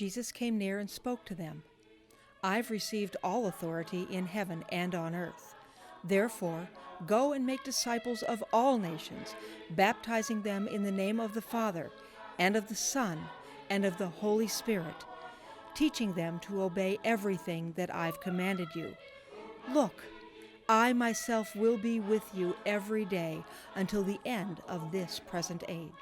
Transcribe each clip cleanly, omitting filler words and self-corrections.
Jesus came near and spoke to them. "I've received all authority in heaven and on earth. Therefore, go and make disciples of all nations, baptizing them in the name of the Father, and of the Son, and of the Holy Spirit, teaching them to obey everything that I've commanded you. Look, I myself will be with you every day until the end of this present age.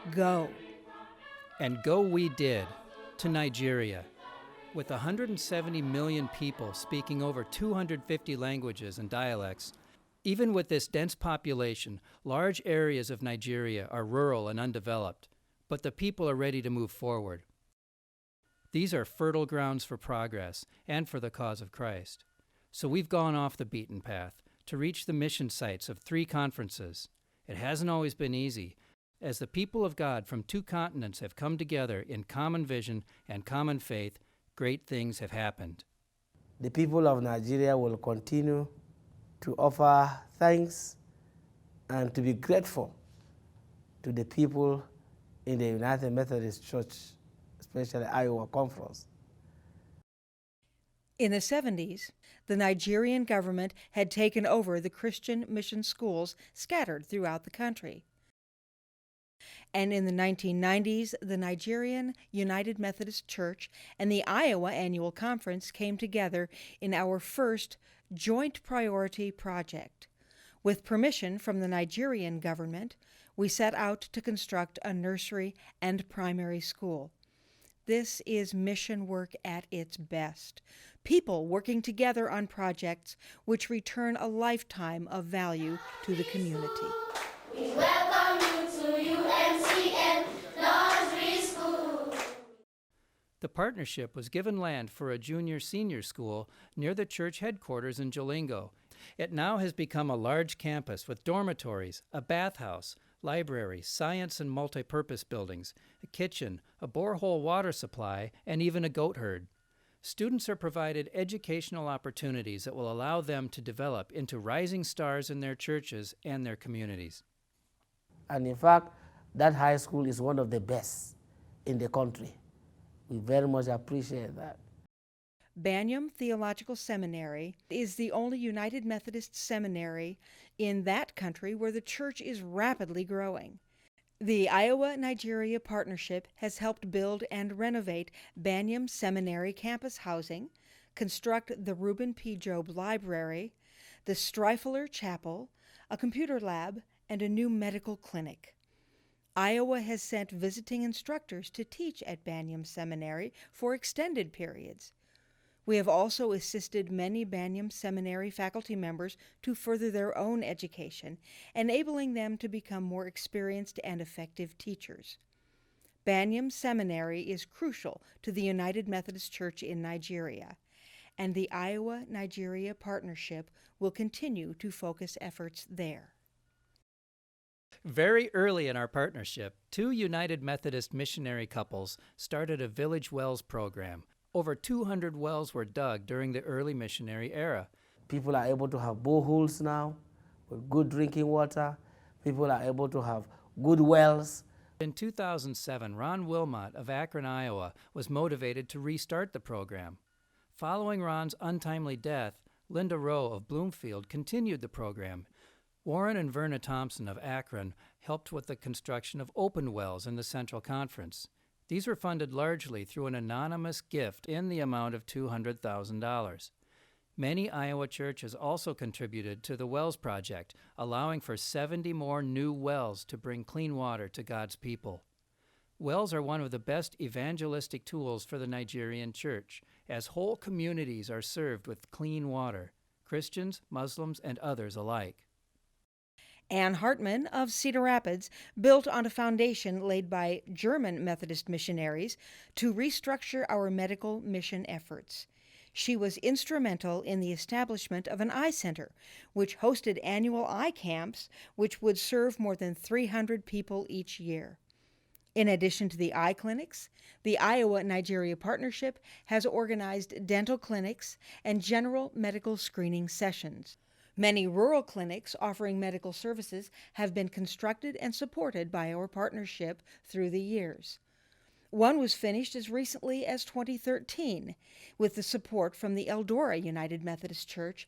Go." And go we did to Nigeria. With 170 million people speaking over 250 languages and dialects, even with this dense population, large areas of Nigeria are rural and undeveloped, but the people are ready to move forward. These are fertile grounds for progress and for the cause of Christ. So we've gone off the beaten path to reach the mission sites of 3 conferences. It hasn't always been easy. As the people of God from 2 continents have come together in common vision and common faith, great things have happened. The people of Nigeria will continue to offer thanks and to be grateful to the people in the United Methodist Church, especially Iowa Conference. In the 70s, the Nigerian government had taken over the Christian mission schools scattered throughout the country. And in the 1990s, the Nigerian United Methodist Church and the Iowa Annual Conference came together in our first joint priority project. With permission from the Nigerian government, we set out to construct a nursery and primary school. This is mission work at its best. People working together on projects which return a lifetime of value to the community. We welcome you to UMCM Nursery School. The partnership was given land for a junior-senior school near the church headquarters in Jalingo. It now has become a large campus with dormitories, a bathhouse, library, science and multi-purpose buildings, a kitchen, a borehole water supply, and even a goat herd. Students are provided educational opportunities that will allow them to develop into rising stars in their churches and their communities. And in fact, that high school is one of the best in the country. We very much appreciate that. Baniam Theological Seminary is the only United Methodist seminary in that country where the church is rapidly growing. The Iowa-Nigeria Partnership has helped build and renovate Baniam Seminary campus housing, construct the Reuben P. Job Library, the Streifler Chapel, a computer lab, and a new medical clinic. Iowa has sent visiting instructors to teach at Baniam Seminary for extended periods. We have also assisted many Baniam Seminary faculty members to further their own education, enabling them to become more experienced and effective teachers. Baniam Seminary is crucial to the United Methodist Church in Nigeria, and the Iowa-Nigeria Partnership will continue to focus efforts there. Very early in our partnership, 2 United Methodist missionary couples started a Village Wells program. Over 200 wells were dug during the early missionary era. People are able to have boreholes now with good drinking water. People are able to have good wells. In 2007, Ron Wilmot of Akron, Iowa, was motivated to restart the program. Following Ron's untimely death, Linda Rowe of Bloomfield continued the program. Warren and Verna Thompson of Akron helped with the construction of open wells in the Central Conference. These were funded largely through an anonymous gift in the amount of $200,000. Many Iowa churches also contributed to the Wells Project, allowing for 70 more new wells to bring clean water to God's people. Wells are one of the best evangelistic tools for the Nigerian church, as whole communities are served with clean water, Christians, Muslims, and others alike. Ann Hartman of Cedar Rapids built on a foundation laid by German Methodist missionaries to restructure our medical mission efforts. She was instrumental in the establishment of an eye center, which hosted annual eye camps, which would serve more than 300 people each year. In addition to the eye clinics, the Iowa-Nigeria Partnership has organized dental clinics and general medical screening sessions. Many rural clinics offering medical services have been constructed and supported by our partnership through the years. One was finished as recently as 2013 with the support from the Eldora United Methodist Church,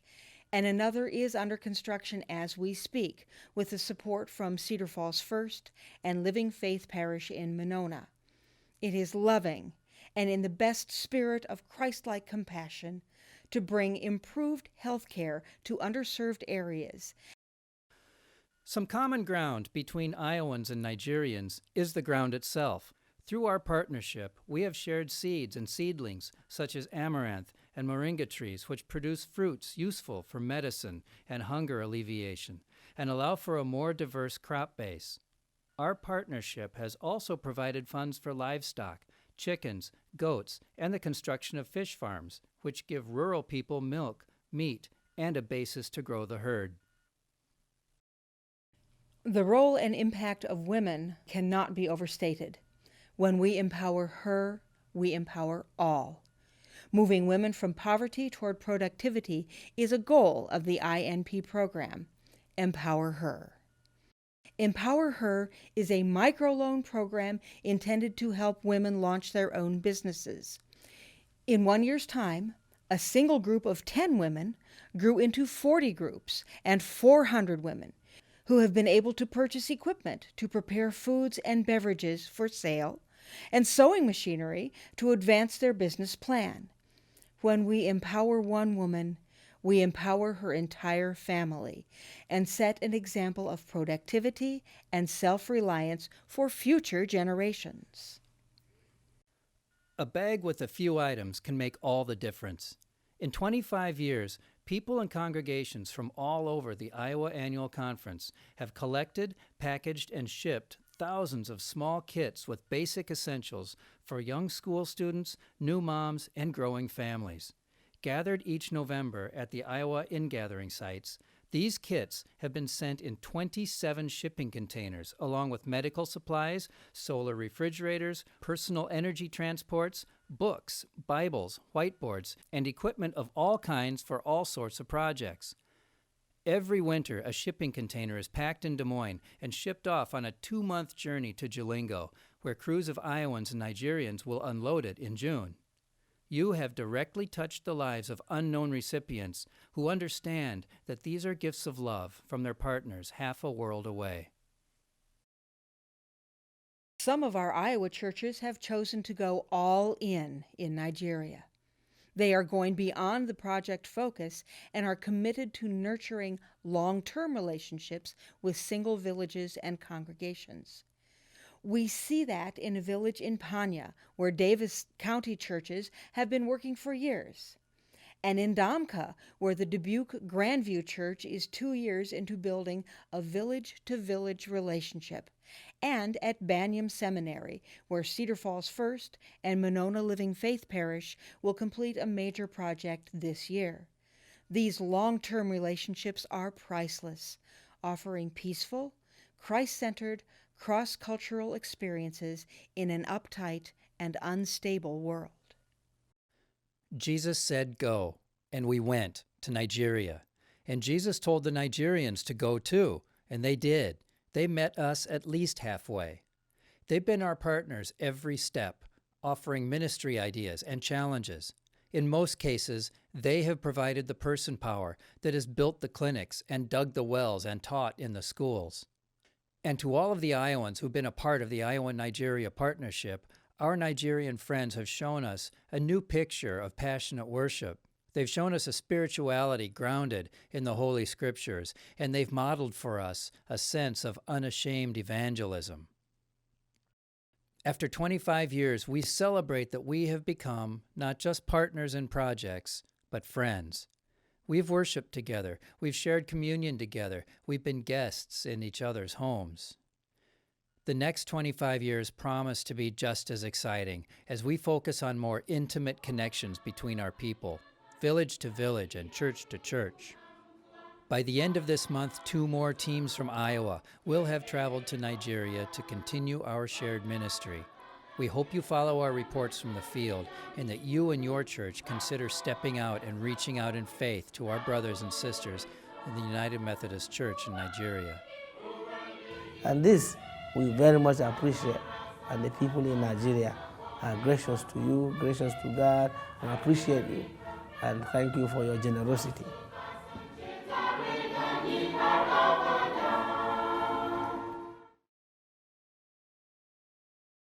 and another is under construction as we speak with the support from Cedar Falls First and Living Faith Parish in Monona. It is loving and in the best spirit of Christ-like compassion to bring improved health care to underserved areas. Some common ground between Iowans and Nigerians is the ground itself. Through our partnership, we have shared seeds and seedlings such as amaranth and moringa trees, which produce fruits useful for medicine and hunger alleviation and allow for a more diverse crop base. Our partnership has also provided funds for livestock, chickens, goats, and the construction of fish farms, which give rural people milk, meat, and a basis to grow the herd. The role and impact of women cannot be overstated. When we empower her, we empower all. Moving women from poverty toward productivity is a goal of the INP program. Empower Her. Empower Her is a microloan program intended to help women launch their own businesses. In 1 year's time, a single group of 10 women grew into 40 groups and 400 women who have been able to purchase equipment to prepare foods and beverages for sale and sewing machinery to advance their business plan. When we empower one woman, we empower her entire family and set an example of productivity and self-reliance for future generations. A bag with a few items can make all the difference. In 25 years, people and congregations from all over the Iowa Annual Conference have collected, packaged, and shipped thousands of small kits with basic essentials for young school students, new moms, and growing families. Gathered each November at the Iowa ingathering sites, these kits have been sent in 27 shipping containers, along with medical supplies, solar refrigerators, personal energy transports, books, Bibles, whiteboards, and equipment of all kinds for all sorts of projects. Every winter, a shipping container is packed in Des Moines and shipped off on a 2-month journey to Jalingo, where crews of Iowans and Nigerians will unload it in June. You have directly touched the lives of unknown recipients who understand that these are gifts of love from their partners half a world away. Some of our Iowa churches have chosen to go all in Nigeria. They are going beyond the project focus and are committed to nurturing long-term relationships with single villages and congregations. We see that in a village in Panya, where Davis County churches have been working for years, and in Damka, where the Dubuque Grandview Church is 2 years into building a village-to-village relationship, and at Banyam Seminary, where Cedar Falls First and Monona Living Faith Parish will complete a major project this year. These long-term relationships are priceless, offering peaceful, Christ-centered, cross-cultural experiences in an uptight and unstable world. Jesus said, "Go," and we went to Nigeria. And Jesus told the Nigerians to go too, and they did. They met us at least halfway. They've been our partners every step, offering ministry ideas and challenges. In most cases, they have provided the person power that has built the clinics and dug the wells and taught in the schools. And to all of the Iowans who've been a part of the Iowa-Nigeria partnership, our Nigerian friends have shown us a new picture of passionate worship. They've shown us a spirituality grounded in the Holy Scriptures, and they've modeled for us a sense of unashamed evangelism. After 25 years, we celebrate that we have become not just partners in projects, but friends. We've worshiped together. We've shared communion together. We've been guests in each other's homes. The next 25 years promise to be just as exciting as we focus on more intimate connections between our people, village to village and church to church. By the end of this month, 2 more teams from Iowa will have traveled to Nigeria to continue our shared ministry. We hope you follow our reports from the field and that you and your church consider stepping out and reaching out in faith to our brothers and sisters in the United Methodist Church in Nigeria. And this we very much appreciate, and the people in Nigeria gracious to you, gracious to God, and appreciate you. And thank you for your generosity.